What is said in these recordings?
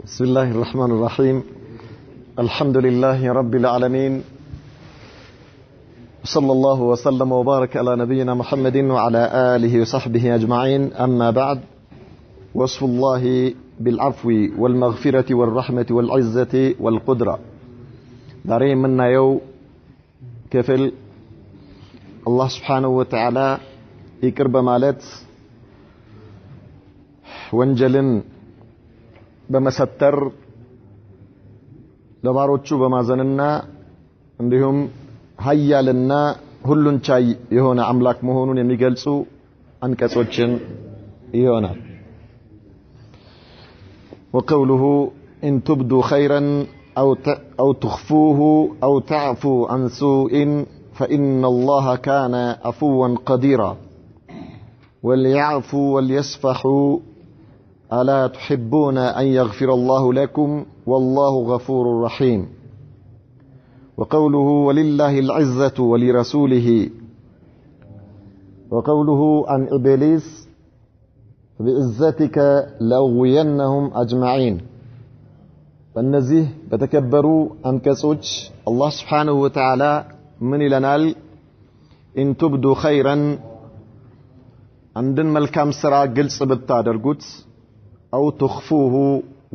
بسم الله الرحمن الرحيم. الحمد لله رب العالمين، صلى الله وسلم وبارك على نبينا محمد وعلى آله وصحبه أجمعين. أما بعد، وصف الله بالعفو والمغفرة والرحمة والعزة والقدرة. دارين منا يو كفل الله سبحانه وتعالى يكرب مالت ወንጀልን በመሰተር ለባሮቹ በማዘንና እንዲሁም ኃያልና ሁሉን ቻይ የሆነ አምላክ መሆኑን የሚገልጹ አንቀጾችን ይሆናል። وقوله إن تبدوا خيرا أو تخفوه أو تعفوا عن سوء فإن الله كان عفوا قديرا وليعفوا وليصفحوا ألا تحبون أن يغفر الله لكم والله غفور رحيم. وقوله ولله العزة ولرسوله. وقوله عن إبليس بعزتك لأغوينهم أجمعين. فالنزيه بتكبروا أنكسوج الله سبحانه وتعالى من لنال إن تبدوا خيرا عندن ملكام سرا قلص بالتادرقوت أو تخفوه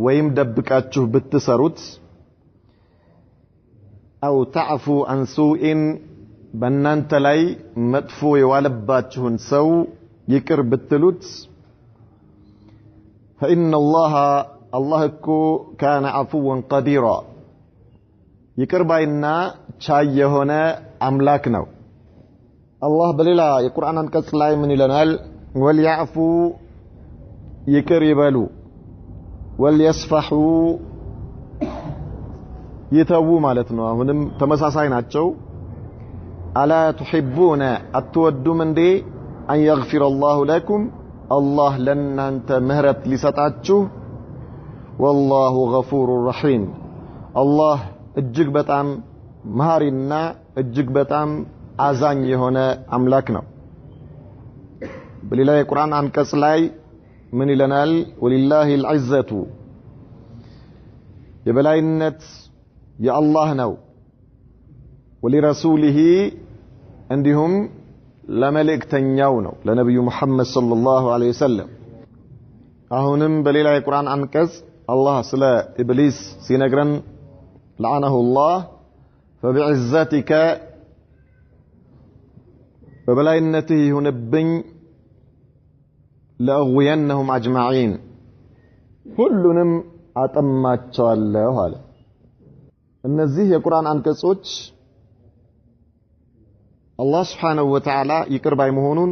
ويم دبكاتشه بالتسروت أو تعفو عن سوء بنان تلاي مدفو يوالباتشهن سو يكر بالتلوت فإن الله كان عفوا قديرا يكر باينا شاي هنا أملاكنا. الله بليلا القرآن انكس لاي من لنال وليعفو ይቅር ይበሉ ወልየስፈሑ ይተዉ ማለት ነው። አሁንም ተመሳሳይ ናቸው። አላ تحبون አትወዱም እንዴ አን يغفر الله لكم አላህ ለናንተ ምህረት ሊሰጣችሁ والله غفور رحيم አላህ እጅግ በጣም መሐሪና እጅግ በጣም አዛኝ የሆነ አምላክ ነው። በሌላ የቁርአን አንቀጽ ላይ من لنال ولله العزة يبلاينت يا الله نو ولرسوله عندهم لملك تنياونو لنبي محمد صلى الله عليه وسلم. أهونم بليلة القرآن عنكز الله سلا إبليس سينقرن لعنه الله فبعزتك ببلاينته هنبن لأغوينهم أجمعين كلهم أتماتشالله هذا النزيه القرآن عن كسوتش الله سبحانه وتعالى يقرب مهونون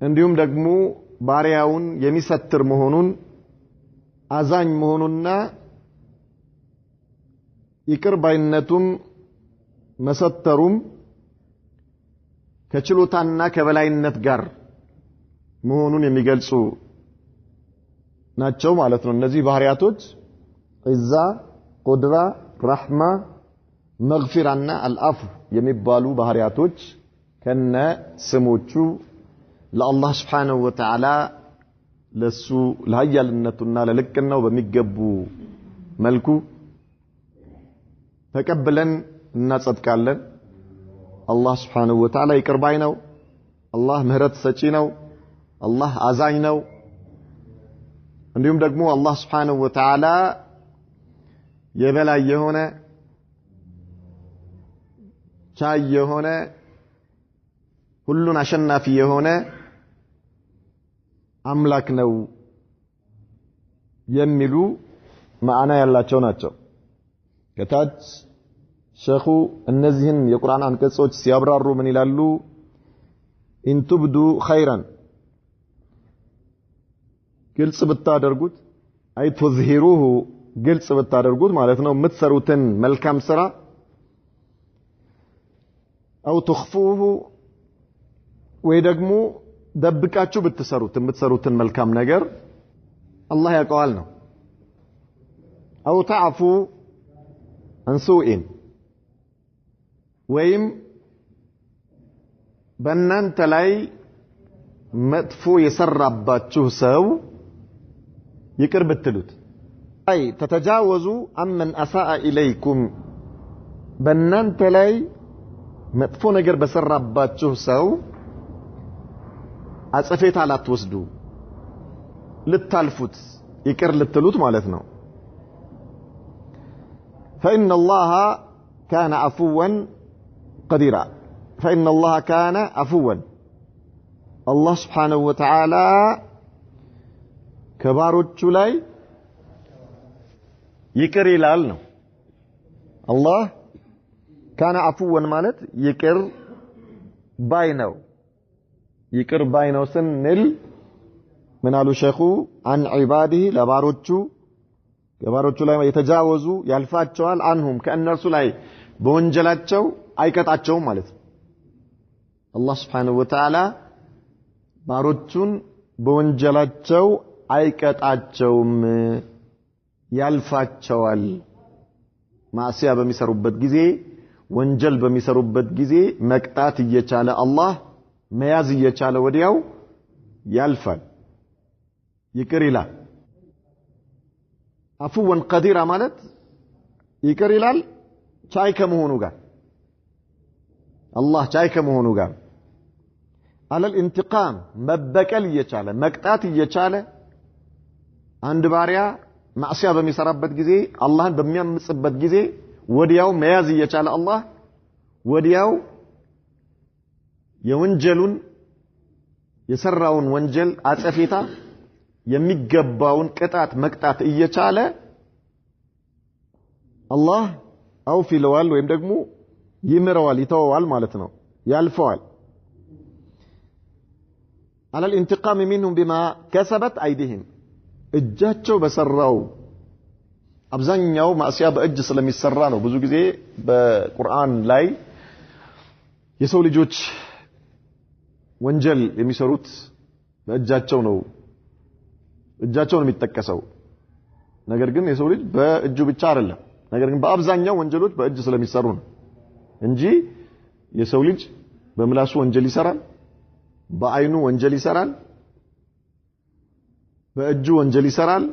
عندهم دقمو بارياون يميستر مهونون أزان مهوننا يقرب النتم مسترم ከችሎታና ከበላይነት ጋር መሆኑን የሚገልጹ ናቸው ማለት ነው። እነዚህ ባህሪያቶች ዒዛ፣ ቁድራ፣ ረህማ፣ መግፊራና አልአፍ የሚባሉ ባህሪያቶች ከነ ስሞቹ ለአላህ Subhanahu Wa Ta'ala ለሱ ለኃያልነቱና ለልቅናው በሚገቡ መልኩ ተቀበለን እናጸድቃለን። الله سبحانه وتعالى يقرباي ነው። الله ምህረት ሰጪ ነው። الله አዛኝ ነው። እንዲሁም ደግሞ الله سبحانه وتعالى የበላይ የሆነ ቻይ የሆነ ሁሉን አሸናፊ የሆነ አምላክ ነው የሚሉ ማዕና ያላቸው ናቸው። ከታች ሸኹ እነዚህን የቁርአን አንቀጾች ሲያብራሩ ምን ይላሉ? ኢን ቱብዱ ኸይራን ግልጽ ብታደርጉት አይ ተዝሂሩሁ ግልጽ ብታደርጉት ማለት ነው የምትሰሩትን መልካም ስራ አው ተኽፉሁ ወይ ደግሞ ደብቃችሁ ብትሰሩት የምትሰሩትን መልካም ነገር አላህ ያውቀዋል ነው። አው ተዕፉ አን ሱኢን ወይም በእናንተ ላይ መጥፎ የሰራባችሁ ሰው ይቅር ብትሉት አይ ተተጃወዙ አመን አሳአ ኢለይኩም በእናንተ ላይ መጥፎ ነገር በሰራባችሁ ሰው አጸፌታ ላትወስዱ ልታልፉት ይቅር ልትሉት ማለት ነው فإن الله كان عفوا قديرا فإن الله كان عفوا الله سبحانه وتعالى ከባሮቹ ላይ ይቅር ይላል ነው አላህ ካነ አፉወን ማለት ይቅር ባይ ነው ይቅር ባይ ነው ስንል ምን አሉ ሸኹ አን ዒባዲሂ ለባሮቹ ከባሮቹ ላይ የተጃወዙ ያልፋቸዋል አንሁም ከእነርሱ ላይ በወንጀላቸው አይቀጣቸውም ማለት ነው አላህ Subhanahu Wa Ta'ala ባሮቹን በወንጀላቸው አይቀጣቸውም ያልፋቸዋል ማዕሲያ በሚሰሩበት ጊዜ ወንጀል በሚሰሩበት ጊዜ መቅጣት እየቻለ አላህ መያዝ እየቻለ ወዲያው ያልፋል ይቅር ይላል አፉወን ቀዲራ ማለት ይቅር ይላል ቻይ ከመሆኑ ጋር አላህ ቻይ ከመሆኑ ጋር አለል ኢንቲቃም መበቀል እየቻለ መቅጣት እየቻለ አንድ ባሪያ ማዕሲያ በሚሰራበት ጊዜ አላህን በሚያምጽበት ጊዜ ወዲያው መያዝ እየቻለ አላህ ወዲያው የወንጀሉን የሰራውን ወንጀል አጸፌታ የሚገባውን ቅጣት መቅጣት እየቻለ አላህ አውፍ ይለዋል ወይም ደግሞ ይምረዋል ይተወዋል ማለት ነው ያልፈዋል على الانتقام منهم بما كسبت ايديهم እጃቸው በሰራው አብዛኛው ማዕሲያ በእጅ ስለሚሰራ ነው ብዙ ጊዜ በቁርአን ላይ የሰው ልጆች ወንጀል የሚሰሩት በእጃቸው ነው የሚጠቀሰው ነገር ግን የሰው ልጅ በእጁ ብቻ አይደለም ነገር ግን በአብዛኛው ወንጀሎች በእጅ ስለሚሰሩ ነው እንጂ የሰው ልጅ በምላሱ ወንጀል ይሰራል በአይኑ ወንጀል ይሰራል በእጁ ወንጀል ይሰራል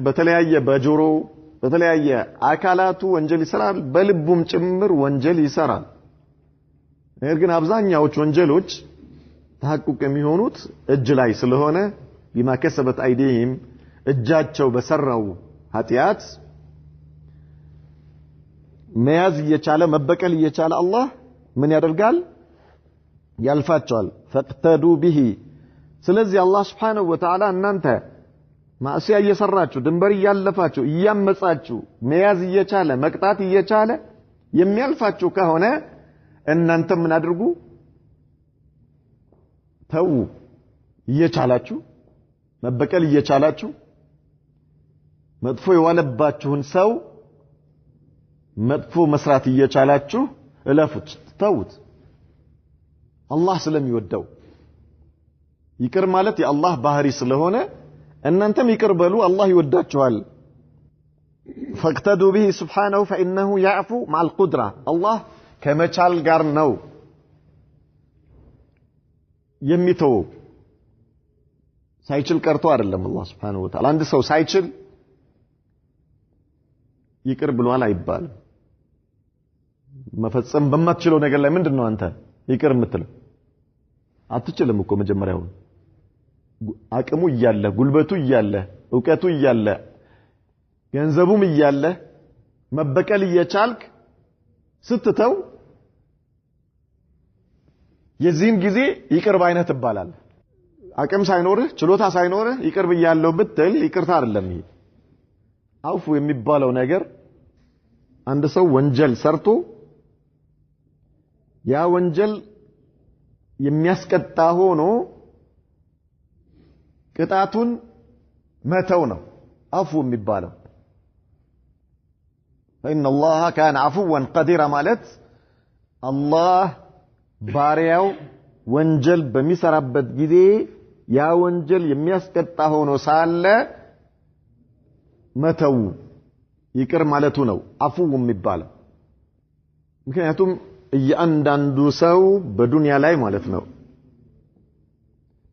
በተለያየ በጆሮ በተለያየ አካላቱ ወንጀል ይሰራል በልቡም ጭምር ወንጀል ይሰራል ነገር ግን አብዛኛዎቹ ወንጀሎች ተሐቁቅ የሚሆኑት እጅ ላይ ስለሆነ بما كسبت ايديهم እጃቸው በሰራው ኃጢያት መያዝ እየቻለ መበቀል እየቻለ አላህ ምን ያደርጋል ያልፋቸዋል فاقتدوا به ስለዚህ አላህ Subhanahu Wa Ta'ala እናንተ ማዕሲያ እየሰራችሁ ድንበር እያለፋችሁ እያመጻችሁ መያዝ እየቻለ መቅጣት እየቻለ የሚያልፋችሁ ከሆነ እናንተ ምን አድርጉ ተው እየቻላችሁ መበቀል እየቻላችሁ መጥፎ የዋለባችሁን ሰው መጥፎ መስራት እየቻላችሁ እለፉት ተውት አላህ ስለሚወደው ይቅር ማለት የአላህ ባህሪ ስለሆነ እናንተም ይቅር በሉ አላህ ይወዳችኋል فاقتدوا به سبحانه فإنه يعفو مع القدرة الله ከመቻል ጋር ነው የሚተው ሳይችል ቀርቶ አይደለም አላህ Subhanahu Wa Ta'ala አንድ ሰው ሳይችል ይቅር ብሏል አይባልም መፈጸም በማትችለው ነገር ላይ ምንድነው አንተ ይቅር የምትለው አትችልም እኮ መጀመሪያው አቅሙ እያለ ጉልበቱ እያለ ዕውቀቱ እያለ ገንዘቡም እያለ መበቀል እየቻልክ ስትተው የዚህን ጊዜ ይቅር ባይነት ይባላል አቅም ሳይኖርህ ችሎታ ሳይኖርህ ይቅር ብያለሁ ብትል ይቅርታ አይደለም ይሄ አውፉ የሚባለው ነገር አንድ ሰው ወንጀል ሰርቶ ያ ወንጀል የሚያስቀጣ ሆኖ ቅጣቱን መተው ነው አፉ የሚባለው فإن الله كان عفوا قديرا ማለት አላህ ባሪያው ወንጀል በሚሰራበት ጊዜ ያ ወንጀል የሚያስቀጣ ሆኖ ሳለ መተው ይቅር ማለቱ ነው አፉ የሚባለው ምክንያቱም እያንዳንዱ ሰው በዱንያ ላይ ማለት ነው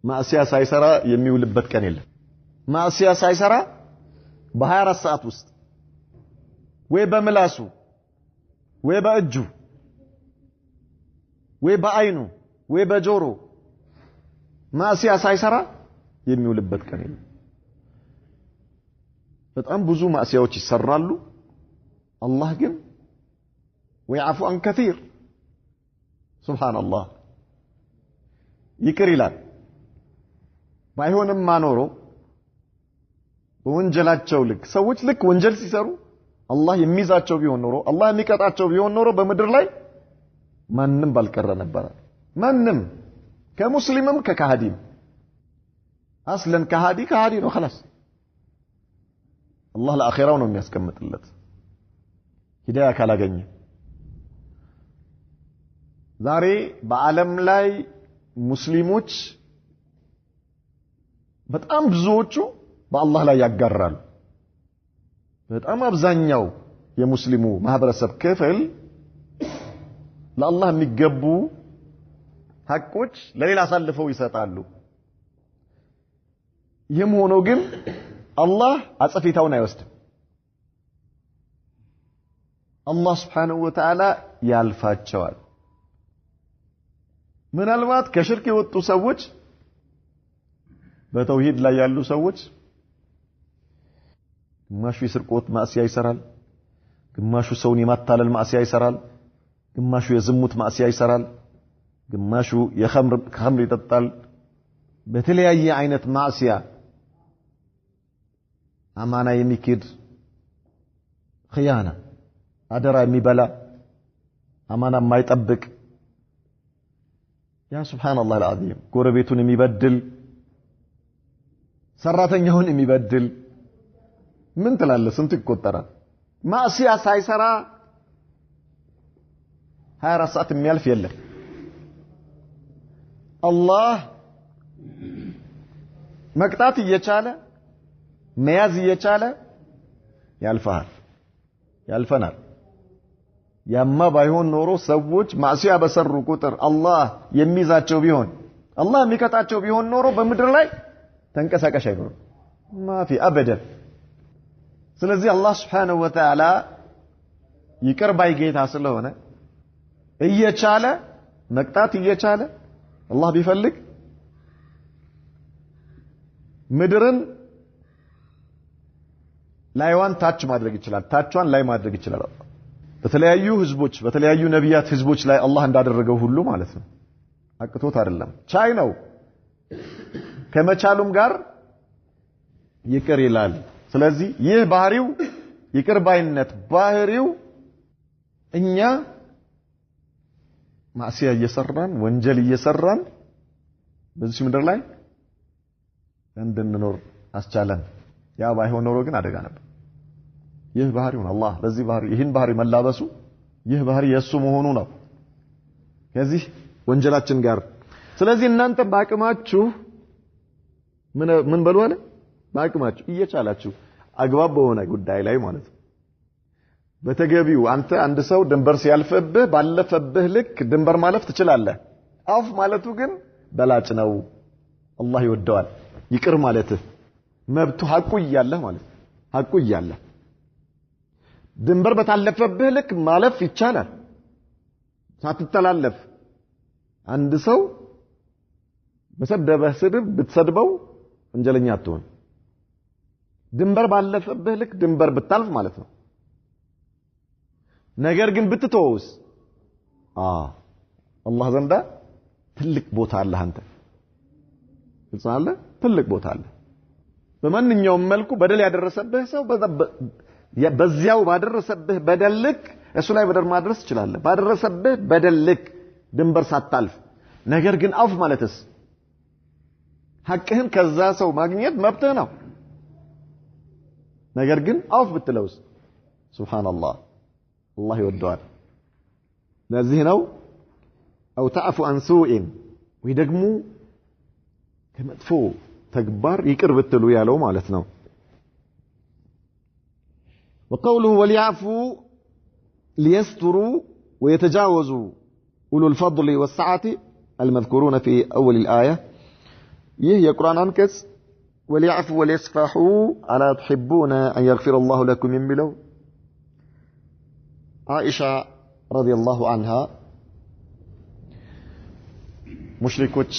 ማዕሲያ ሳይሰራ የሚውልበት ቀን የለም ማዕሲያ ሳይሰራ በ24 ሰዓት ውስጥ ወይ በምላሱ ወይ በእጁ ወይ በአይኑ ወይ በጆሮ ማዕሲያ ሳይሰራ የሚውልበት ቀን የለም። በጣም ብዙ ማዕሲያዎች ይሰራሉ። አላህ ግን ወይዓፉ አን ከሲር ሱብሃንአላህ ይቅር ይላል። ባይሆንም ማኖሮ በወንጀላቸው ልክ ሰዎች ልክ ወንጀል ሲሰሩ አላህ የሚይዛቸው ቢሆን ኖሮ አላህ የሚቀጣቸው ቢሆን ኖሮ በምድር ላይ ማንም ባልቀረ ነበር። ማንም ከሙስሊምም ከካሃዲም አስለን ካሃዲ ነው خلاص አላህ ለአኺራው ነው የሚያስቀምጥለት ሂዳያ ካላገኘ። ዛሬ በዓለም ላይ ሙስሊሞች በጣም ብዙዎቹ በአላህ ላይ ያጋራሉ። በጣም አብዛኛው የሙስሊሙ ማህበረሰብ ክፍል ለአላህ የሚገቡ ሐቆች ለሌላ አሳልፈው ይሰጣሉ። ይህም ሆኖ ግን አላህ አጸፊታውን አይወስድም። አላህ Subhanahu Wa Ta'ala ያልፋቸዋል። ምናልባት ከሽርክ የወጡ ሰዎች በተውሂድ ላይ ያሉ ሰዎች ግማሹ የስርቆት ማዕሲያ ይሰራል፣ ግማሹ ሰውን የማታለል ማዕሲያ ይሰራል፣ ግማሹ የዝሙት ማዕሲያ ይሰራል፣ ግማሹ የኸምር ይጠጣል። በተለያየ አይነት ማዕሲያ አማና የሚክድ ኺያና አደራ የሚበላ አማና የማይጠብቅ ያ ሱብሃንአላህ አልዓዚም ጎረቤቱን የሚበድል ሰራተኛውን የሚበድል ምን ትላለህ? ስንት ይቆጠራል? ማዕሲያ ሳይሰራ 24 ሰዓት የሚያልፍ የለም። አላህ መቅጣት እየቻለ መያዝ እየቻለ ያልፈናል። ያማ ባይሆን ኖሮ ሰዎች ማዕሲያ በሰሩ ቁጥር አላህ የሚይዛቸው ቢሆን አላህ የሚቀጣቸው ቢሆን ኖሮ በምድር ላይ ተንቀሳቃሽ አይኖርም ማፊ አበደን። ስለዚህ አላህ Subhanahu Wa Ta'ala ይቅር ባይ ጌታ ስለሆነ እየቻለ መቅጣት እየቻለ አላህ ቢፈልግ ምድርን ላይዋን ታች ማድረግ ይችላል፣ ታቿን ላይ ማድረግ ይችላል። በተለያዩ ህዝቦች በተለያዩ ነቢያት ህዝቦች ላይ አላህ እንዳደረገው ሁሉ ማለት ነው። አቅቶት አይደለም፣ ቻይ ነው። ከመቻሉም ጋር ይቅር ይላል። ስለዚህ ይህ ባህሪው ይቅር ባይነት ባህሪው እኛ ማዕሲያ እየሰራን ወንጀል እየሰራን በዚህ ምድር ላይ እንድንኖር አስቻለን። ያ ባይሆን ኖሮ ግን አደጋ ነበር። ይህ ባህሪው አላህ ለዚህ ባህሪ ይህን ባህሪ መላበሱ ይህ ባህሪ የሱ መሆኑ ነው ከዚህ ወንጀላችን ጋር። ስለዚህ እናንተ በአቅማችሁ ምን በሉ አለ በአቅማችሁ እየቻላችሁ አግባብ በሆነ ጉዳይ ላይ ማለት ነው በተገቢው አንተ አንድ ሰው ድንበር ሲያልፍብህ ባለፈብህ ልክ ድንበር ማለፍ ትችላለህ። አፍ ማለቱ ግን በላጭ ነው። አላህ ይወደዋል። ይቅር ማለትህ መብቱ ሐቁ እያለህ ማለት ነው። ሐቁ እያለህ ድንበር በታለፈብህ ልክ ማለፍ ይቻላል ሳትተላለፍ። አንድ ሰው በሰደበህ ስድብ ብትሰድበው ወንጀለኛ አትሆን። ድንበር ባለፈብህ ልክ ድንበር ብታልፍ ማለት ነው። ነገር ግን ብትተውስ አላህ ዘንዳ ትልቅ ቦታ አለ። አንተ ይጻለ ትልቅ ቦታ አለ። በማንኛውም መልኩ በደል ያደረሰብህ ሰው በዚያው ባደረሰብህ በደል ልክ እሱ ላይ በደል ማድረስ ትችላለህ። ባደረሰብህ በደል ልክ ድንበር ሳታልፍ። ነገር ግን አፍ ማለትስ ሐቅህን ከዛ ሰው ማግኘት መብትህ ነው። ነገር ግን አፍ ብትለውስ ሱብሃንአላህ አላህ ይወደዋል። ለዚህ ነው አው ተዕፉ አን ሱኢን ወይ ደግሞ ከመጥፎ ተግባር ይቅር ብትሉ ያለው ማለት ነው። وقوله وليعفوا ليستروا ويتجاوزوا أولو الفضل والسعة المذكورون في أول الآية ይህ የቁርአን አንቀጽ وليعفوا وليصفحوا ألا تحبون أن يغفر الله لكم يملوا عائشة رضي الله عنها مشركوች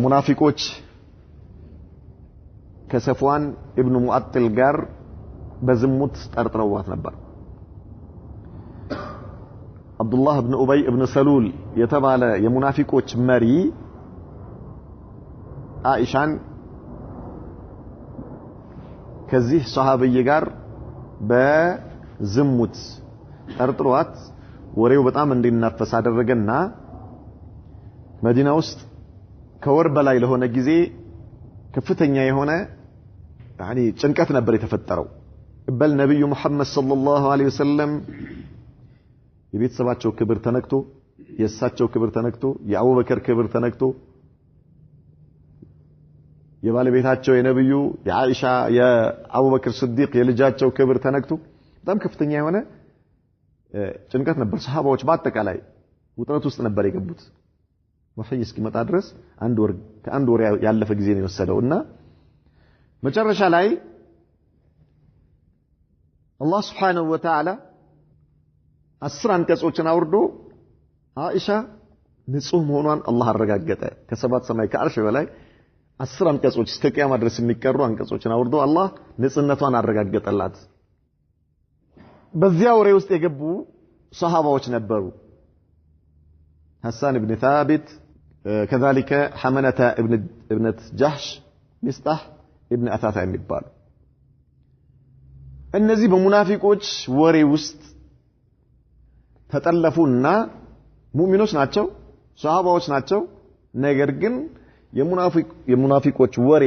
منافقوች ከሰፍዋን ኢብኑ ሙአጥል ጋር በዝሙት ጠርጥረዋት ነበር አብዱላህ ኢብኑ ኡበይ ኢብኑ ሰሉል የተባለ የሙናፊቆች መሪ አይሻን ከዚህ ሷሃብይ ጋር በዝሙት ጠርጥሯት ወሬው በጣም እንዲናፈስ አደረገና መዲና ውስጥ ከወር በላይ ለሆነ ጊዜ ከፍተኛ የሆነ يعني ጭንቀት ነበር የተፈጠረው በል ነብዩ መሐመድ ሰለላሁ ዐለይሂ ወሰለም የቤተሰባቸው ክብር ተነክቶ የእሳቸው ክብር ተነክቶ የአቡበከር ክብር ተነክቶ የባለቤታቸው የነብዩ የአኢሻ የአቡበከር ስዲቅ የልጃቸው ክብር ተነክቶ በጣም ከፍተኛ የሆነ ጭንቀት ነበር ሰሃባዎች በአጠቃላይ ውጥረት ውስጥ ነበር የገቡት ወህይ እስኪመጣ ድረስ ከአንድ ወር ያለፈ ጊዜ ነው የወሰደውና መጨረሻ ላይ አላህ Subhanahu Wa Ta'ala 10 አንቀጾችን አውርዶ አኢሻ ንጹህ መሆኗን አላህ አረጋገጠ ከሰባት ሰማይ ከአርሽ በላይ 10 አንቀጾች እስከ ቂያማ ድረስ የሚቀሩ አንቀጾችን አውርዶ አላህ ንጽህነቷን አረጋገጠላት በዚያ ወሬ ውስጥ የገቡ ሷሃባዎች ነበሩ ሐሳን ኢብኑ ثابت كذلك حمنة ابنة جحش مصطح ابن أثاثة የሚባሉ እነዚህ በሙናፊቆች ወሬ ውስጥ ተጠለፉና ሙእሚኖች ናቸው ሷሃባዎች ናቸው ነገር ግን የሙናፊቆች ወሬ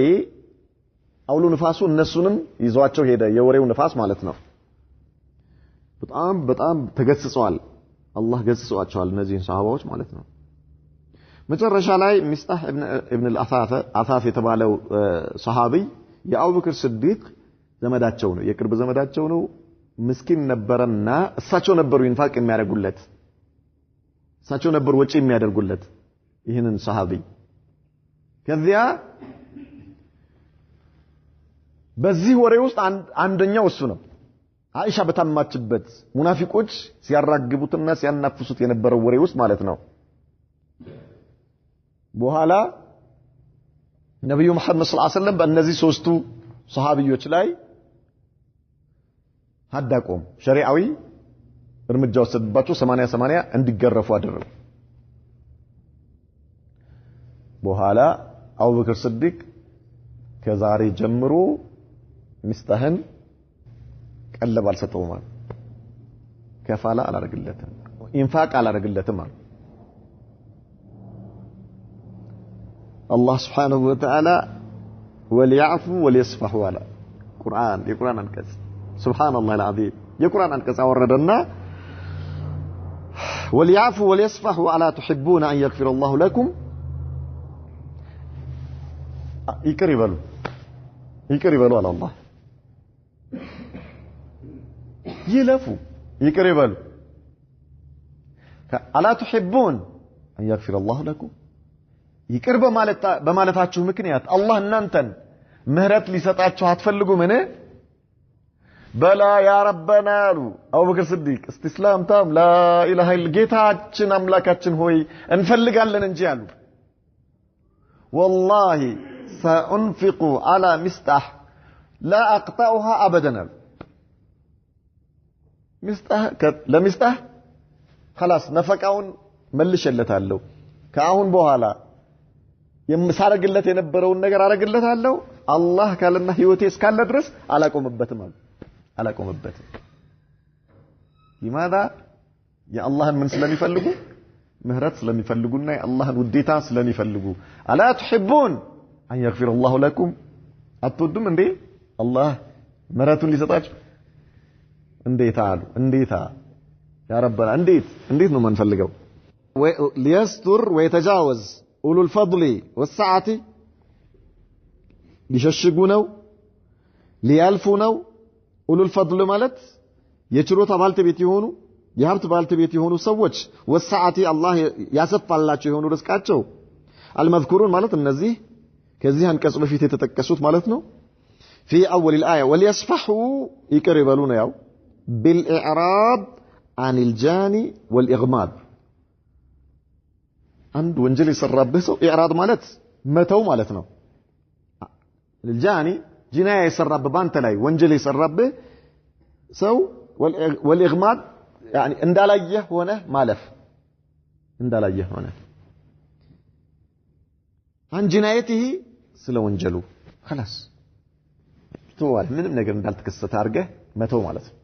አውሎ ንፋሱ እነሱንም ይዟቸው ሄደ የወሬው ንፋስ ማለት ነው በጣም ተገስጸዋል አላህ ገስጿቸዋል እነዚህን ሷሃባዎች ማለት ነው መጨረሻ ላይ ሚስጣህ ኢብኑ አልአሳፍ የተባለው ሷሃቢ የአቡበክር ስዲቅ ዘመዳቸው ነው የቅርብ ዘመዳቸው ነው ምስኪን ነበርና እሳቸው ነበሩ ኢንፋቅ የሚያደርጉለት እሳቸው ነበሩ ወጪ የሚያደርጉለት ይህንን ሷሃቢ ከዚያ በዚህ ወሬ ውስጥ አንደኛው እሱ ነው አይሻ በታማችበት ሙናፊቆች ሲያራግቡትና ሲያናፍሱት የነበረው ወሬ ውስጥ ማለት ነው በኋላ ነብዩ መሐመድ ሰለላሁ ዐለይሂ ወሰለም በእነዚህ ሶስቱ ሷሃቢዎች ላይ ሐዳቆም ሸሪዓዊ እርምጃ ወሰደባቸው 80 እንዲገረፉ አደረጉ በኋላ አቡበክር ስዲቅ ከዛሬ ጀምሮ ሚስታህን ቀለብ አልሰጠውም ማለት ከፋላ አላረግለትም ኢንፋቅ አላረግለትም ማለት الله سبحانه وتعالى وليعفوا وليصفحوا على القرآن አንቀጽ سبحان الله العظيم የቁርአን አንቀጽ አወረደና وليعفوا وليصفحوا ألا تحبون أن يغفر الله لكم ይቅር ይበሉ على الله يلفوا ይቅር ይበሉ ألا تحبون أن يغفر الله لكم ይቅር በማለታችሁ ምክንያት አላህ እናንተን ምህረት ሊሰጣችሁ አትፈልጉምን በላ ያ ረበና አሉ አቡበክር ስዲቅ እስቲስላም ታም ላ ኢላሃ ኢላ ጌታችን አምላካችን ሆይ እንፈልጋለን እንጂ አሉ والله سأنفق على مستح لا أقطعها أبدا ለሚስጣህ خلاص ነፈቃውን መልሼለታለሁ ከአሁን በኋላ የምሳረግለት የነበረውን ነገር አረግለታለሁ አላህ ካለና ህይወቴ እስካለ ድረስ አላቆምበትም لماذا يا الله من ስለሚፈልጉ ምህረት ስለሚፈልጉና የአላህን ውዴታ ስለሚፈልጉ አላ تحبون ان يغفر الله لكم አትወዱም እንዴ አላህ ምህረቱን ሊሰጣችሁ እንዴታ ያ ረበና እንዴት ነው መንፈልገው ليستر ويتجاوز أولو الفضل والسعة ليششقونه ليالفونه أولو الفضل مالت يشروط بالتبيت يهونو يهبت بالتبيت يهونو سوّج والسعة الله ياسف الله يهونو رزقاتشو المذكورون مالت النزيه كزيهن كسب في تتكسوت مالتنو في أول الآية وليصفحوا يقربلون ياو بالإعراض عن الجاني والإغماد عند وانجلي سرابه سو إعراض مالت متو مالتنا الجاني جناية سراب بانت لاي وانجلي سرابه سو والإغماد يعني انداليه هنا مالف انداليه هنا عن جنايته سلو وانجلو خلاص توال ምንም ነገር እንዳልተከሰተ አርገ መተው ማለት ነው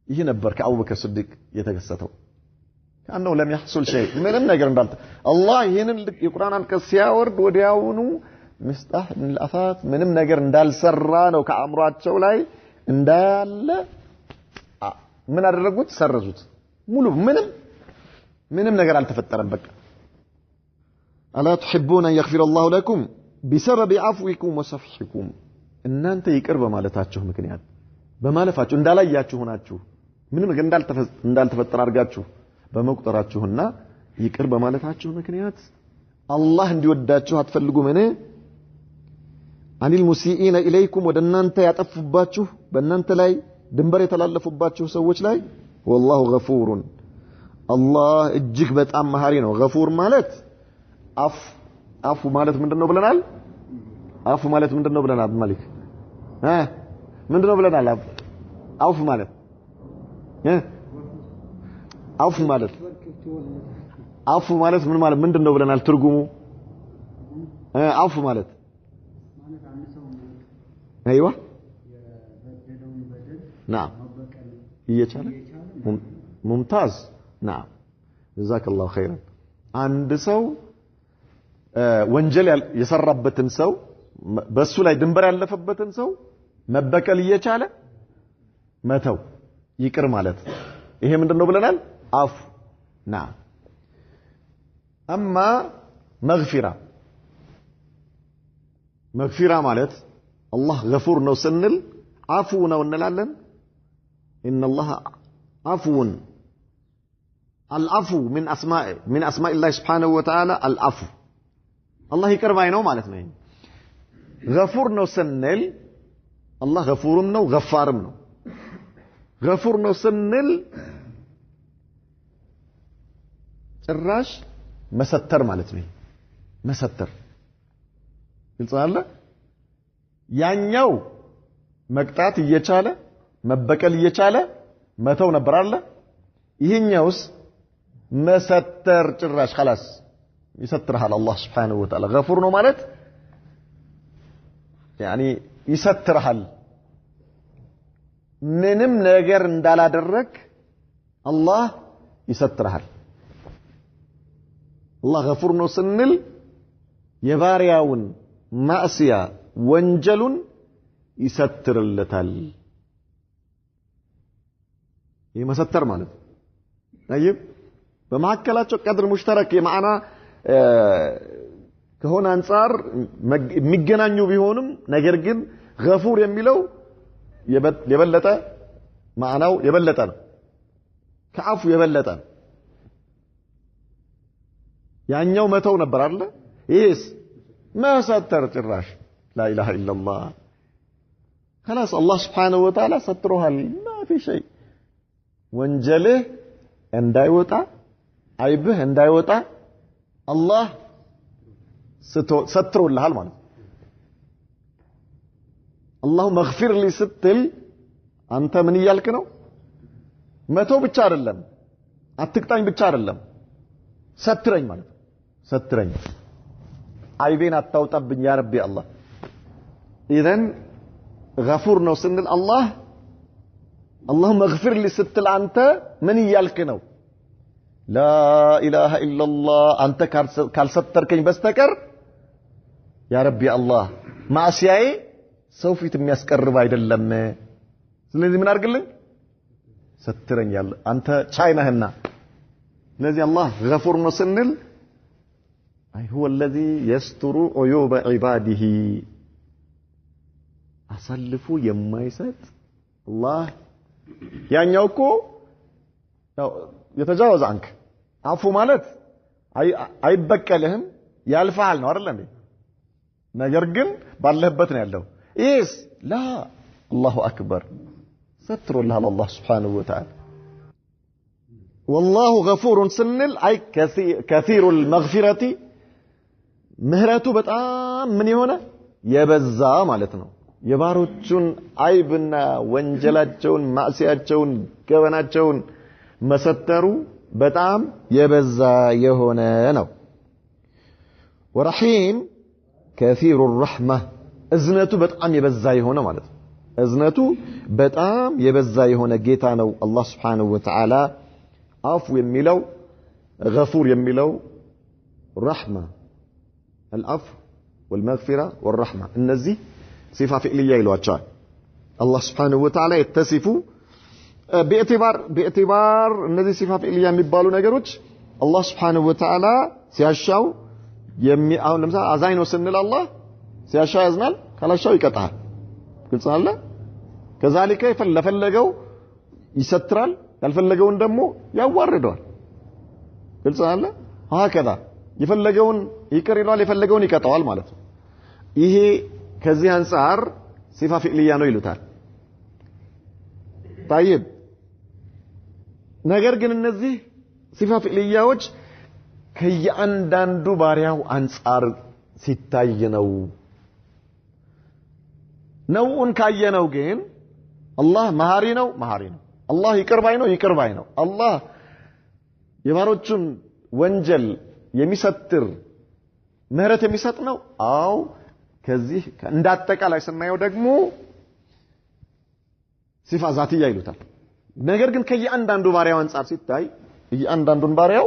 ይሄ ነበር ከአቡበከር ስዲቅ የተከሰተው ካነው لم يحصل شيء ምንም ነገር እንዳልተ አላህ ይሄንን የቁርአን አንቀጽ ሲያወርድ ወዲያውኑ ምስጣህ الافات ምንም ነገር እንዳልሰራ ነው ከአእምሮአቸው ላይ እንዳለ ምን አደረጉት ሰረዙት ሙሉ ምንም ነገር አልተፈጠረም በቃ الا تحبون ان يغفر الله لكم بسبب عفوكم وصفحكم እናንተ ይቅር በማለታችሁ ምክንያት በማለፋችሁ እንዳላያችሁ ሆናችሁ ምንም ነገር እንዳልተፈጠረ አርጋችሁ በመቁጠራችሁና ይቅር በማለታችሁ ምክንያት አላህ እንዲወዳችሁ አትፈልጉም እኔ አኒል ሙሲኢነ ኢለይኩም ወደናንተ ያጠፉባችሁ በእናንተ ላይ ድንበር የተላለፉባችሁ ሰዎች ላይ والله غفور አላህ እጅግ በጣም መሐሪ ነው غفور ማለት አፉ ማለት ምንድነው ብለናል አፉ ማለት ምንድነው ብለናል ማሊክ ምንድነው ብለናል አፉ ማለት አፉ ማለት ምን ማለት ምንድነው ብለናል ትርጉሙ አፉ ማለት ايوه نعم يچاله ممتاز نعم جزاك الله خيرا አንድ ሰው ወንጀል የሰራበትን ሰው በሱ ላይ ድንበር ያለፈበትን ሰው መበቀል እየቻለ መተው ይቅር ማለት ይሄ ምንድነው ብለናል አፍ نعم اما مغفرة ማለት አላህ غفور ነው ስንል አፉ ነው እንላለን ان الله عفو العفو من اسماء الله سبحانه وتعالى العفو الله ይቅር ባይ ነው ማለት ነው غفور ነው ስንል አላህ غفورም ነው غفارም ነው غفور ነው ስንል ጭራሽ መሰተር ማለት ነው መሰተር ይልጻለ ያኛው መቅጣት እየቻለ መበቀል እየቻለ መተው ነበር አይደል ይሄኛውስ መሰተር ጭራሽ خلاص يسترها الله سبحانه وتعالى غفور ነው ማለት يعني يسترها ምንም ነገር እንዳላደረክ አላህ ይሰትርሃል አላህ غفور ነው ስንል የባሪያውን ማዕሲያ ወንጀሉን ይሰትርለታል ይመሰተር ማለት طيب በማከላቸው ቀድር ሙሽተረክ የማዕና ከሆነ አንፃር የሚገናኙ ቢሆንም ነገር ግን غفور የሚለው የበለጠ ማዕናው የበለጠ ነው ከአፉ የበለጠ ነው ያኛው መተው ነበር አይደል ይሄስ መሰተር ጭራሽ لا اله الا الله خلاص الله سبحانه وتعالى سترها ما في شيء ወንጀልህ እንዳይወጣ አይብህ እንዳይወጣ አላህ سترولሃል ማለት اللهم اغفر لي ስትል አንተ ምን ይያልክ ነው መተው ብቻ አይደለም አትቅጣኝ ብቻ አይደለም ሰትረኝ ማለት ሰትረኝ አይቤን አታውጣብኝ ያ ረቢ አላህ اذن غفور ነው ስንል አላህ اللهم اغفر لي ስትል አንተ ምን ይያልክ ነው لا اله الا الله አንተ ካልሰተርከኝ በስተቀር ያ ረቢ አላህ ማዕሲያዬ ሰው ፊት የሚያስቀርብ አይደለም ስለዚህ ምን አድርግልኝ ስትረኛል አንተ ቻይናህና ስለዚህ አላህ غفور ነው ስንል አይ هو الذي يستر عيوب عباده አሳልፎ የማይሰጥ አላህ ያኛው እኮ የተጃወዘ አንክ አፉ ማለት አይበቀልህም ያልፋል ነው አይደል እንዴ ነገር ግን ባለህበት ነው ያለው إيس لا الله أكبر ستر الله الله سبحانه وتعالى والله غفور سنل أي كثير المغفرة مهرته بتأم من هنا يبزا مالتنا يباروتشون عيبنا وانجلاتشون معسياتشون كوناتشون مستروا بتأم يبزا يهونا نو ورحيم كثير الرحمة أزنته بتأم يبزا يهونا مالتنا أزنته بتأم يبزا يهونا جيتانو الله سبحانه وتعالى عفو يميلو غفور يميلو رحمة العفو والمغفرة والرحمة النزي صفة فعلية يلواتشان الله سبحانه وتعالى يتصف باعتبار النزي صفة فعلية ميبالو نجروش الله سبحانه وتعالى سياشاو أو لمسا عزاين وسنل الله سياشاو يزنال كالاشاو يكتها قلت الله كذلك يفلقوا يسترال يفلقون دمو يواردون قلت الله هكذا يفلقون يكرروا يفلقون يكتوال مالته ይሄ ከዚህ አንፃር ሲፋ ፍዕልያ ነው ይሉታል طيب ነገር ግን እነዚህ ሲፋ ፍዕልያዎች ከያንዳንዱ ባሪያው አንፃር ሲታይ ነውን ካየነው ግን አላህ መሐሪ ነው አላህ ይቅር ባይ ነው አላህ የባሮቹን ወንጀል የሚሰትር ምህረት የሚሰጥ ነው አው ከዚህ እንዳጠቃላይ ስናየው ደግሞ ሲፋ ዛቲያ ይሉታል ነገር ግን ከያንዳንዱ ባሪያው አንፃር ሲታይ እያንዳንዱን ባሪያው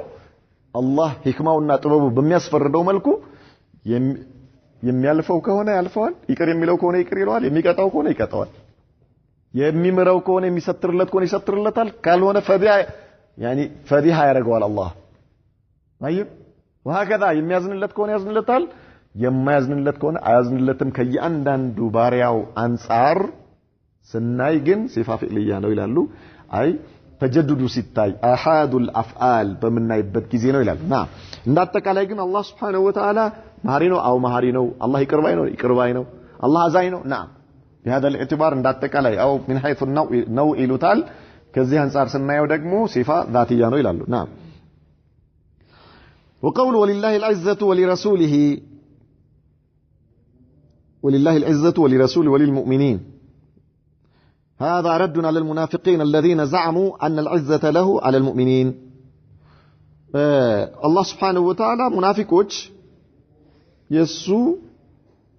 አላህ ህክማውና ጥበቡ በሚያስፈርደው መልኩ የሚያልፈው ከሆነ ያልፈዋል ይቅር የሚለው ከሆነ ይቅር ይለዋል የሚቀጣው ከሆነ ይቀጣዋል የሚምረው ከሆነ የሚሰትርለት ከሆነ ይሰትርለታል ካልሆነ ፈዲሃ ያደርገዋል አላህ طيب وهكذا የሚያዝንለት ከሆነ ያዝንለታል የማያዝንለት ከሆነ አያዝንለትም ከያንዳንዱ ባሪያው አንፃር ስናይ ግን ሲፋ ፍዕልያ ነው ይላሉ አይ ተጀዱዱ ሲታይ አሐዱል አፍዓል በመናይበት ጊዜ ነው ይላሉ ና እንዳጠቃላይ ግን አላህ Subhanahu Wa Ta'ala መሐሪ ነው አላህ ይቅርባይ ነው አላህ አዛኝ ነው ና بهذا الاعتبار እንዳጠቃላይ አው من حيث النوع ይሉታል ከዚህ አንፃር ስናየው ደግሞ ሲፋ ذاتية ነው ይላሉ ና وقول ولله العزة ولرسوله وللمؤمنين هذا رد على المنافقين الذين زعموا أن العزة له على المؤمنين الله سبحانه وتعالى منافقوش يسو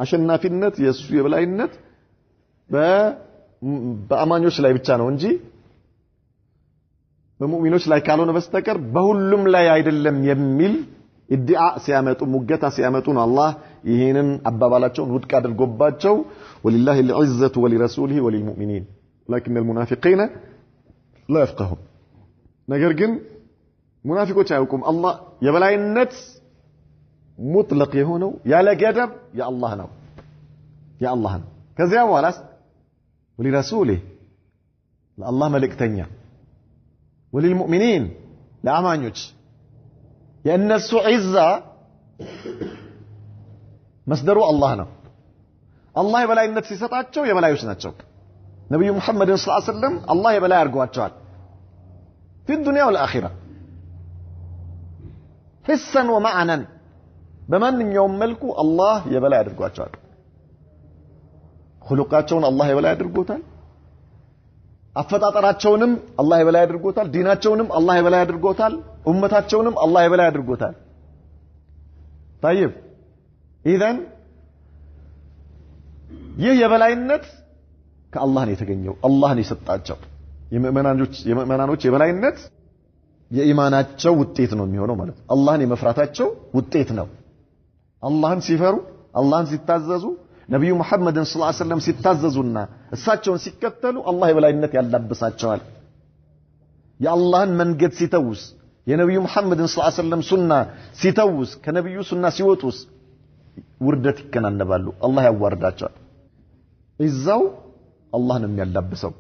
عشان في النت يسو يبلع النت بأمانيوش لا يبتشانو انجي በሙእሚኖች ላይ ካልሆነ በስተቀር በሁሉም ላይ አይደለም የሚል ኢድዓ ሲያመጡ ሙገታ ሲያመጡ ነው አላህ ይሄንን አባባላቸውን ውድቅ አድርጎባቸው ወሊላሂ العزة ولرسوله وللمؤمنين لكن المنافقين لا يفقهون ነገር ግን ሙናፊቆች አያውቁም አላህ የበላይነት ሙጥለቅ የሆነው ያለ ገደብ የአላህ ነው ከዚያ በኋላስ ولرسوله ለአላህ መልእክተኛ وللمؤمنين ለአማኞች የእነሱ ዒዛ መስደሩ አላህ ነው አላህ የበላይነት ሲሰጣቸው የበላዮች ናቸው ነብዩ መሐመድ ሰለላሁ ዐለይሂ ወሰለም አላህ የበላይ አድርጓቸዋል في الدنيا والآخرة حسا ومعنى በማንኛውም መልኩ አላህ የበላይ አድርጓቸዋል خلقاتهم الله የበላይ አድርጎታል አፈጣጠራቸውንም አላህ የበላይ አድርጎታል ዲናቸውንም አላህ የበላይ አድርጎታል ኡመታቸውንም አላህ የበላይ አድርጎታል طيب اذا ይህ የበላይነት ከአላህ ነው የተገኘው አላህ ነው የሰጣቸው የሙእሚናኖች የበላይነት የኢማናቸው ውጤት ነው የሚሆነው ማለት አላህን የመፍራታቸው ውጤት ነው አላህን ሲፈሩ አላህን ሲታዘዙ ነብዩ መሐመድን ሰለላሁ ዐለይሂ ወሰለም ሲታዘዙና እሳቸውን ሲከተሉ አላህ የበላይነት ያላብሳቸዋል የአላህን መንገድ ሲተውስ የነብዩ መሐመድን ሰለላሁ ዐለይሂ ወሰለም ሱና ሲተውስ ከነብዩ ሱና ሲወጡስ ውርደት ይከናነባሉ አላህ ያዋርዳቸዋል እዛው አላህ ነው የሚያላብሰው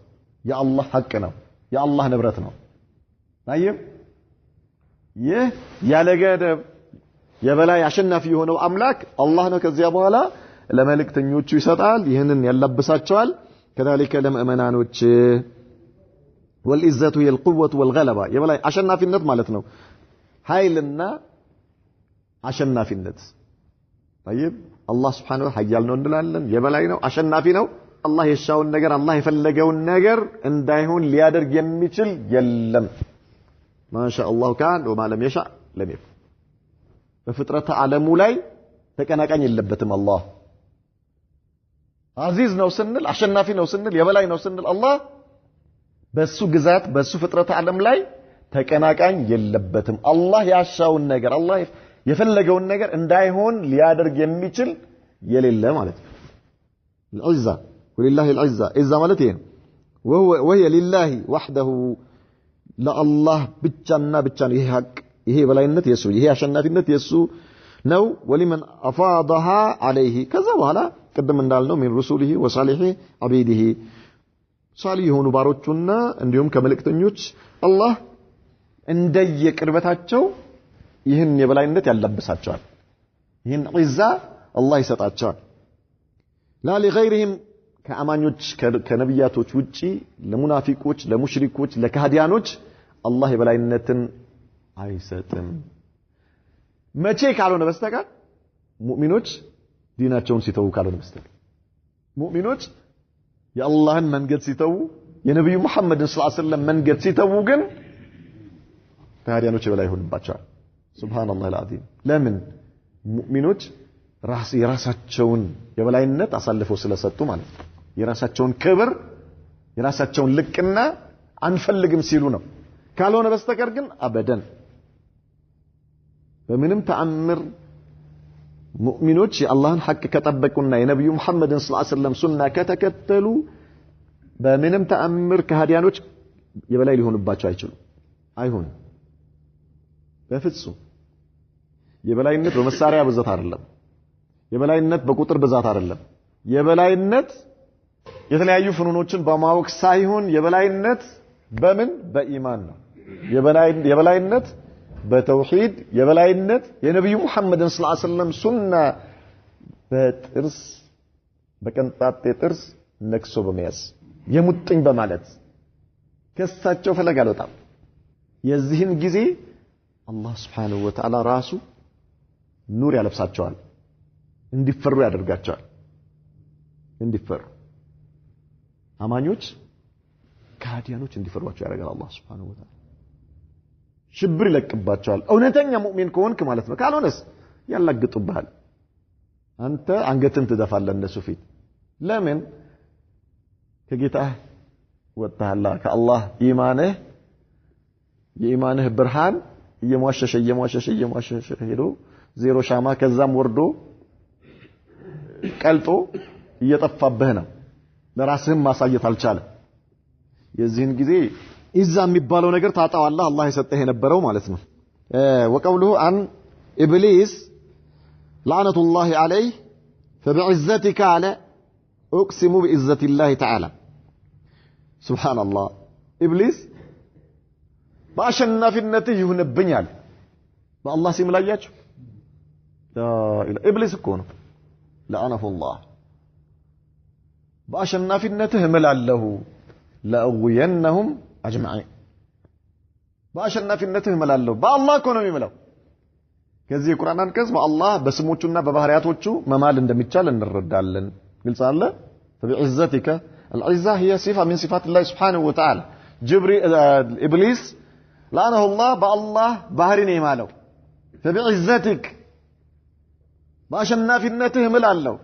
የአላህ ሐቅ ነው የአላህ ንብረት ነው ታየም ይህ ያለ ገደብ የበላይ አሸናፊ የሆነው አምላክ አላህ ነው ከዚያ በኋላ ለመልእክተኞቹ ይሰጣል ይህንን ያላብሳቸዋል كذلك ለምእመናኖች والعزة هي القوة والغلبة የበላይ አሸናፊነት ማለት ነው ኃይልና አሸናፊነት طيب الله سبحانه وتعالى ኃያል ነው እንላለን የበላይ ነው አሸናፊ ነው الله የሻውን ነገር الله የፈለገውን ነገር እንዳይሆን ሊያደርግ የሚችል የለም ما شاء الله كان وما لم يشاء لم يكن በፍጥረት ዓለሙ ላይ ተቀናቃኝ የለበትም الله عزيز ነው ስንል አሸናፊ ነው ስንል የበላይ ነው ስንል الله በሱ ግዛት በሱ ፍጥረት ዓለም ላይ ተቀናቃኝ የለበትም الله ያሻውን ነገር الله የፈለገውን ነገር እንዳይሆን ሊያደርግ የሚችል የሌለ ማለት ነው العزة ولله العزة إذا ማለት ይሄ وهي لله وحده لا الله ብቻና ብቻ ነው ይሄ ሐቅ ይሄ በላይነት የሱ ይሄ አሸናፊነት የሱ ነው ولمن أفاضها عليه ከዛ በኋላ ቀደም እንዳልነው من رسوله وصالح عبيده صالح የሆኑ ባሮቹና እንዲሁም ከመልእክተኞች አላህ እንደየቅርበታቸው ይህን የበላይነት ያላብሳቸዋል ይህን ዒዛ አላህ ይሰጣቸዋል لا لغيرهم ከአማኞች ከነብያቶች ውጪ ለሙናፊቆች ለሙሽሪኮች ለካህዲያኖች አላህ የበላይነትን አይሰጥም መቼ ካልሆነ በስተቀር ሙእሚኖች ዲናቸውን ሲተው ካልሆነ በስተቀር ሙእሚኖች የአላህን መንገድ ሲተው የነብዩ መሐመድን ሰለላሁ ዐለይሂ ወሰለም መንገድ ሲተው ግን ካህዲያኖች የበላይ ሆንባቸዋል ሱብሃንአላህ አልዓዚም ለምን ሙእሚኖች የራሳቸውን የበላይነት አሳልፈው ስለሰጡ ማለት ነው የራሳቸውን ክብር የራሳቸውን ልቅና አንፈልግም ሲሉ ነው ካልሆነ በስተቀር ግን አበደን በምንም ተአምር ሙእሚኖች የአላህን ሐቅ ከጠበቁና የነብዩ መሐመድን ሰለላሁ ዐለይሂ ወሰለም ሱና ከተከተሉ በምንም ተአምር ከሃዲያኖች የበላይ ሊሆኑባቸው አይችሉም አይሆን በፍጹም የበላይነት በመሳሪያ ብዛት አይደለም የበላይነት በቁጥር ብዛት አይደለም የበላይነት የተለያዩ ፍኑኖችን በማወቅ ሳይሆን የበላይነት በምን በኢማን ነው የበላይነት በተውሂድ የበላይነት የነብዩ መሐመድን ሰለላሁ ዐለይሂ ወሰለም ሱና በጥርስ በቀንጣጤ ጥርስ ነክሶ በመያዝ የሙጥኝ በማለት ከሳቸው ፈለግ አልወጣም የዚህን ጊዜ አላህ Subhanahu Wa Ta'ala ራሱ ኑር ያለብሳቸዋል እንዲፈሩ ያደርጋቸዋል እንዲፈሩ አማኞች ካህዲያኖች እንዲፈሯቸው ያደርጋል አላህ Subhanahu Wa Ta'ala ሽብር ይለቅባቸዋል እውነተኛ ሙእሚን ከሆንክ ማለት ነው ካልሆነስ ያላግጡብሃል አንተ አንገትን ትደፋለህ እነሱ ፊት ለምን ከጌታህ ወጣህላ ከአላህ የኢማንህ ብርሃን እየሟሸሸ ሄዶ ዜሮ ሻማ ከዛም ወርዶ ቀልጦ እየጠፋብህ ነው ለራስህም ማሳየት አልቻለም የዚህን ጊዜ ኢዛ የሚባለው ነገር ታጣዋለህ አላህ የሰጠህ የነበረው ማለት ነው ወቀውሉሁ አን ኢብሊስ لعنة الله عليه فبعزتك على اقسم بعزة الله تعالى سبحان الله ابليس በአሸናፊነትህ ይሁንብኛል በአላህ ስም ላይ ያችሁ لا اله ابليس እኮ ነው لعنه الله በአሸናፊነትህ እምላለሁ لأغوينهم أجمعين በአሸናፊነትህ እምላለሁ በአላህ እኮ ነው የሚለው ከዚህ የቁርአን አንቀጽ በአላህ በስሞቹና በባህሪያቶቹ መማል እንደሚቻል እንረዳለን ግልጽ አለ فبعزتك العزة هي صفة من صفات الله سبحانه وتعالى إبليس لعنه الله بالله ባህሪ ነው የማለው فبعزتك በአሸናፊነትህ እምላለሁ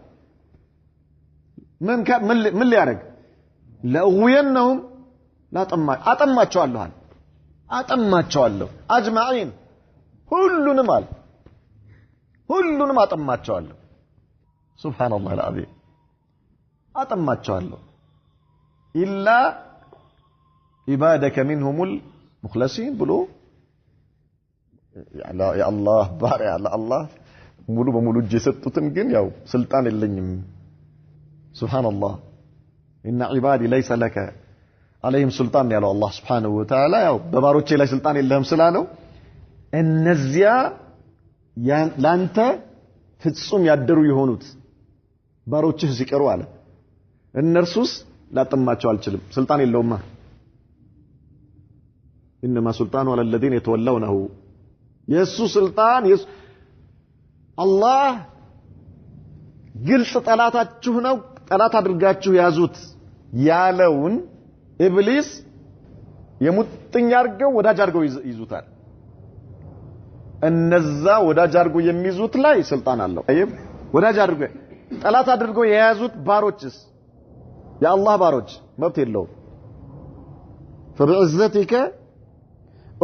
ምን ሊያደርግ لأغوينهم لا አጠማቸዋለሁ አጅማዒን ሁሉንም አጠማቸዋለሁ ሱብሃንአላህ አልዓዚም አጠማቸዋለሁ ኢላ ኢባደከ ሚንሁሙል ሙኽለሲን ብሎ ያ አላህ ባሪያ ለአላህ ሙሉ በሙሉ እጅ የሰጡትን ግን ያው ስልጣን የለኝም ሱብሃንአላህ ኢነ ዒባዲ ለይሰ ለከ عليهم سلطان ያለው አላህ Subhanahu Wa Ta'ala ያው በባሮቼ ላይ ስልጣን የለህም ስላለው እነዚያ ላንተ ፍጹም ያደሩ የሆኑት ባሮችህ ሲቀሩ አለ እነርሱስ ላጥማቸው አልችልም ስልጣን የለውማ انما سلطانه على الذين يتولونه የሱ ስልጣን አላህ ግልጽ ጠላታችሁ ነው ጠላት አድርጋችሁ ያዙት ያለውን ኢብሊስ የሙጥኝ አርገው ወዳጅ አርገው ይዙታል እነዛ ወዳጅ አርገው የሚይዙት ላይ ስልጣን አለው አይብ ወዳጅ አርገው ጠላት አድርገው የያዙት ባሮችስ የአላህ ባሮች መብት የለውም فبعزتك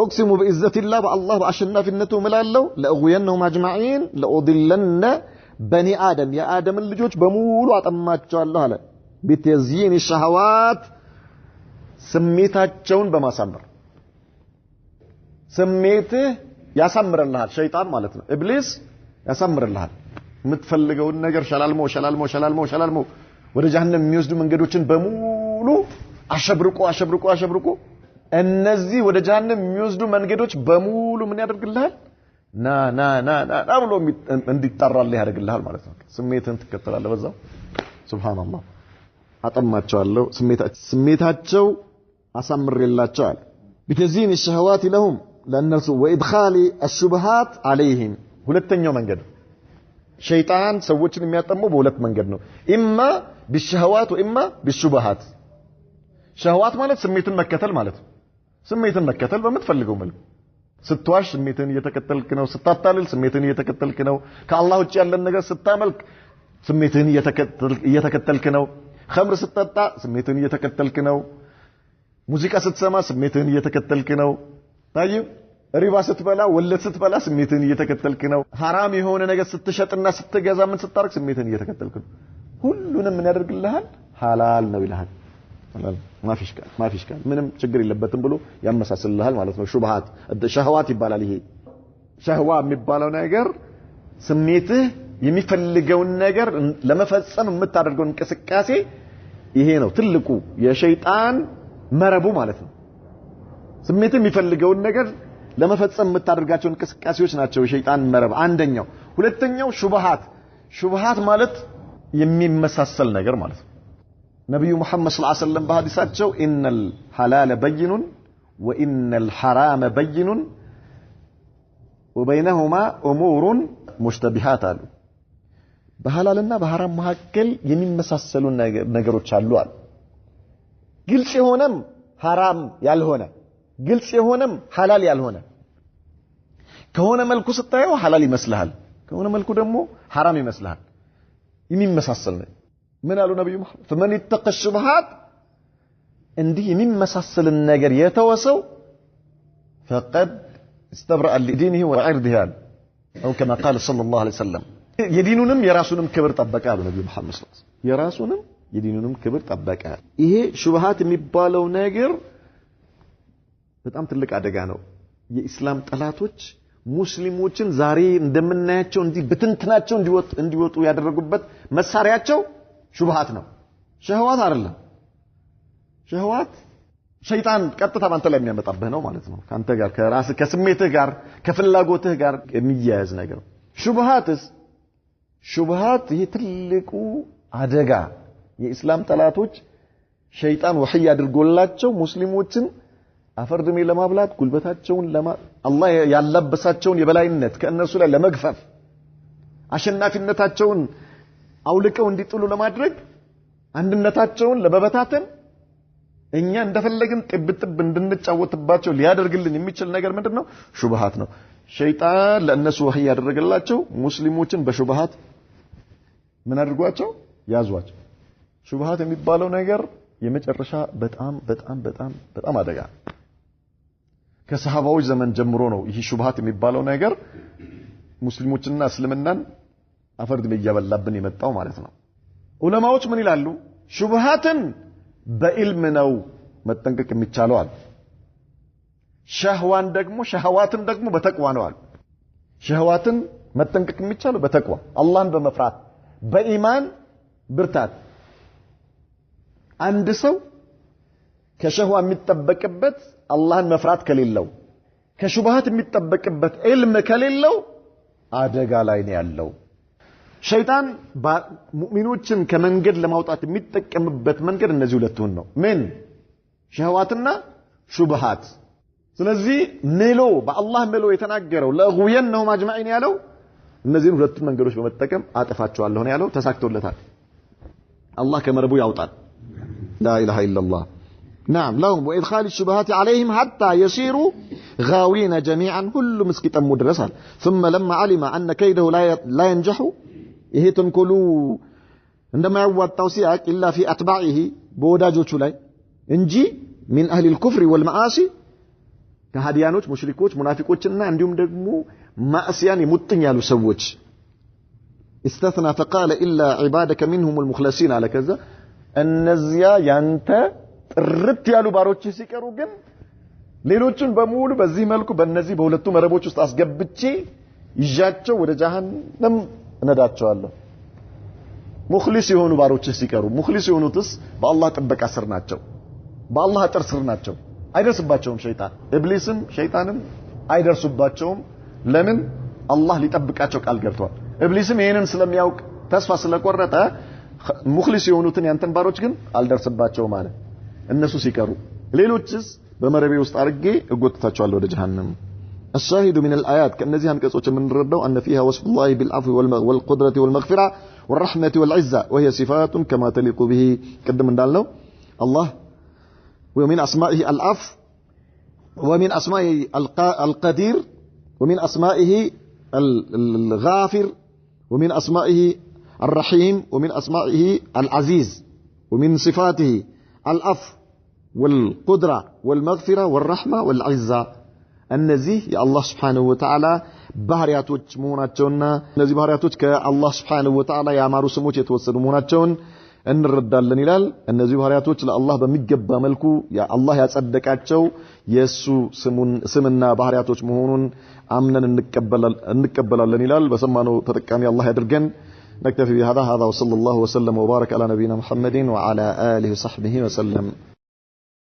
اقسم بعزة الله بالله باشنافنته ملاله لاغوينهم اجمعين لاضلن بني ادم يا ادم ልጆች በሙሉ አጠማቸዋለሁ አለ بتزيين الشهوات ስሜታቸውን በማሳመር ስሜትህ ያሳምርልሃል ሸይጣን ማለት ነው ኢብሊስ ያሳምርልሃል የምትፈልገውን ነገር ሸላልሞ ወደ ጀሃነም የሚወስዱ መንገዶችን በሙሉ አሸብርቆ እነዚህ ወደ ጀሃነም የሚወስዱ መንገዶች በሙሉ ምን ያደርግልሃል ና ብሎ እንዲጣራልህ ያደርግልሃል ማለት ነው ስሜትን ትከተላለህ በዛው ሱብሃንአላህ አጠማቸዋለሁ ስሜታቸው አሳምርላቸዋል بتزيين الشهوات لهم ለእነርሱ وادخال الشبهات عليهم ሁለተኛው መንገድ ሸይጣን ሰዎችን የሚያጠመው በሁለት መንገድ ነው اما بالشهوات واما بالشبهات ሸህዋት ማለት ስሜትን መከተል ማለት ነው ስሜትን መከተል በመትፈልገው መልኩ ስትዋሽ ስሜትን እየተከተልክ ነው ስታታልል ስሜትን እየተከተልክ ነው ከአላህ ውጭ ያለን ነገር ስታመልክ ስሜትን እየተከተልክ ነው ኸምር ስትጠጣ ስሜትን እየተከተልክ ነው ሙዚቃ ስትሰማ ስሜትን እየተከተልክ ነው ታይብ ሪባ ስትበላ ወለድ ስትበላ ስሜትን እየተከተልክ ነው ሐራም የሆነ ነገር ስትሸጥና ስትገዛ ምን ስታርክ ስሜትን እየተከተልክ ነው ሁሉንም ምን ያደርግልሃል ሐላል ነው ይልሃል ሐላል ማፊሽ ካል ምንም ችግር የለበትም ብሎ ያመሳስልልሃል ማለት ነው ሹብሃት ሸህዋት ይባላል ይሄ ሸህዋ የሚባለው ነገር ስሜትህ የሚፈልገውን ነገር ለመፈጸም የምታደርገው እንቅስቃሴ ይሄ ነው ትልቁ የሸይጣን መረቡ ማለት ነው ስሜትህ የሚፈልገውን ነገር ለመፈጸም የምታደርጋቸው እንቅስቃሴዎች ናቸው የሸይጣን መረብ አንደኛው ሁለተኛው ሹብሃት ማለት የሚመሳሰል ነገር ማለት ነው ነብዩ መሐመድ ሰለላሁ ዐለይሂ ወሰለም በሐዲሳቸው ኢነል ሐላለ በይኑን ወኢነል ሐራመ በይኑን ወበይነሁማ ኡሙሩን ሙሽተቢሃት አሉ በሐላልና በሐራም መካከል የሚመሳሰሉ ነገሮች አሉ አሉ ግልጽ የሆነም ሐራም ያልሆነ ግልጽ የሆነም ሐላል ያልሆነ ከሆነ መልኩ ስታየው ሐላል ይመስልሃል ከሆነ መልኩ ደግሞ ሐራም ይመስልሃል የሚመሳሰል ነው ምን አሉ ነብዩ መሐመድ فمن يتقى الشبهات እንዲህ የሚመሳሰል ነገር የተወሰው فقد استبرأ لدينه وعرضه او كما قال صلى الله عليه وسلم የዲኑንም የራሱንም ክብር ጠበቀ አሉ ነብዩ መሐመድ ሰለላሁ ዐለይሂ ወሰለም የራሱንም የዲኑንም ክብር ጠበቀ ይሄ ሹብሃት የሚባለው ነገር በጣም ትልቅ አደጋ ነው የኢስላም ጠላቶች ሙስሊሞችን ዛሬ እንደምናያቸው እንዲህ በትንትናቸው እንዲወጡ ያደረጉበት መሳሪያቸው ሹብሃት ነው ሸህዋት አይደለም ሸህዋት ሸይጣን ቀጥታ ባንተ ላይ የሚያመጣብህ ነው ማለት ነው ካንተ ጋር ከራስህ ከስሜትህ ጋር ከፍላጎትህ ጋር የሚያያዝ ነገር ሹብሃት ይሄ ትልቁ አደጋ የኢስላም ጠላቶች ሸይጣን ወህይ አድርጎላቸው ሙስሊሞችን አፈርድሜ ለማብላት ጉልበታቸውን አላህ ያለበሳቸውን የበላይነት ከእነሱ ላይ ለመግፈፍ አሸናፊነታቸውን አውልቀው እንዲጥሉ ለማድረግ አንድነታቸውን ለመበታተን እኛ እንደፈለግን ጥብጥብ እንድንጫወትባቸው ሊያደርግልን የሚችል ነገር ምንድነው ሹብሃት ነው ሸይጣን ለእነሱ ወህይ ያደረገላቸው ሙስሊሞችን በሹብሃት ምን አድርጓቸው ያዟቸው ሹብሃት የሚባለው ነገር የመጨረሻ በጣም አደጋ ከሰሃባዎች ዘመን ጀምሮ ነው ይህ ሹብሃት የሚባለው ነገር ሙስሊሞችና እስልምናን አፈርድ በያበላብን የመጣው ማለት ነው ዑለማዎች ምን ይላሉ ሹብሃትን በኢልም ነው መጠንቀቅ የሚቻለው አሉ ሸህዋትን ደግሞ በተቅዋ ነው አሉ ሸህዋትን መጠንቀቅ የሚቻለው በተቅዋ አላህን በመፍራት በኢማን ብርታት አንድ ሰው ከሸህዋ የሚጠበቅበት አላህን መፍራት ከሌለው ከሹብሃት የሚጠበቅበት ኢልም ከሌለው አደጋ ላይ ነው ያለው ሸይጣን ሙእሚኖችን ከመንገድ ለማውጣት የሚጠቀምበት መንገድ እነዚህ ሁለቱን ነው ምን ሸህዋትና ሹብሃት ስለዚህ ሜሎ በአላህ ሜሎ የተናገረው ለغوينهم اجمعين ያለው እነዚህን ሁለት መንገዶች በመጠቀም አጥፋቸዋለሁ ነው ያለው ተሳክቶለታል አላህ ከመረቡ ያውጣል لا اله الا الله نعم لهم وادخال الشبهات عليهم حتى يصيروا غاوين جميعا كل مسكتم مدرسا ثم لما علم ان كيده لا ينجح ይሄ ተንኮሉ እንደማያዋጣው ሲያቅ الا في اتباعه በወዳጆቹ ላይ እንጂ من اهل الكفر والمعاصي ከሃዲያኖች ሙሽሪኮች ሙናፊቆችና እንዲሁም ደግሞ ማዕሲያን ይሙጥኝ ያሉ ሰዎች استثنى فقال الا عبادك منهم المخلصين على كذا እነዚያ ያንተ ጥርት ያሉ ባሮች ሲቀሩ ግን ሌሎችን በሙሉ በዚህ መልኩ በእነዚህ በሁለቱ መረቦች ውስጥ አስገብቼ ይዣቸው ወደ ጀሃነም እነዳቸዋለሁ ሙኽሊስ የሆኑ ባሮች ሲቀሩ ሙኽሊስ የሆኑትስ በአላህ ጥበቃ ስር ናቸው በአላህ አጥር ስር ናቸው አይደርስባቸውም ሸይጣን ኢብሊስም ሸይጣንም አይደርሱባቸውም ለምን አላህ ሊጠብቃቸው ቃል ገብቷል ኢብሊስም ይሄንን ስለሚያውቅ ተስፋ ስለቆረጠ ሙኽሊስ የሆኑትን ያንተን ባሮች ግን አልደርስባቸው ማለት እነሱ ሲቀሩ ሌሎችስ በመረቤ ውስጥ አርጌ እጎትታቸዋለሁ ወደ ጀሃነም الشاهد من الآيات كأنزي هنقصوش من ردو أن فيها وصف الله بالعفو والقدرة والمغفرة والرحمة والعزة وهي صفات كما تليق به قدم من دالنا الله ومن أسمائه العفو ومن أسمائه القدير ومن أسمائه الغافر ومن أسمائه الرحيم ومن أسمائه العزيز ومن صفاته العفو والقدرة والمغفرة والرحمة والعزة እነዚህ የአላህ Subhanahu Wa Ta'ala ባህሪያቶች መሆናቸውና እነዚህ ባህሪያቶች ከአላህ Subhanahu Wa Ta'ala ያማሩ ስሞች የተወሰዱ መሆናቸውን እንረዳለን ይላል እነዚህ ባህሪያቶች ለአላህ በሚገባ መልኩ አላህ ያጸደቃቸው የሱ ስምና ባህሪያቶች መሆኑን አምነን እንቀበላለን ይላል በሰማነው ተጠቃሚ አላህ ያድርገን نكتفي بهذا وصلى الله وسلم وبارك على نبينا محمد وعلى آله وصحبه وسلم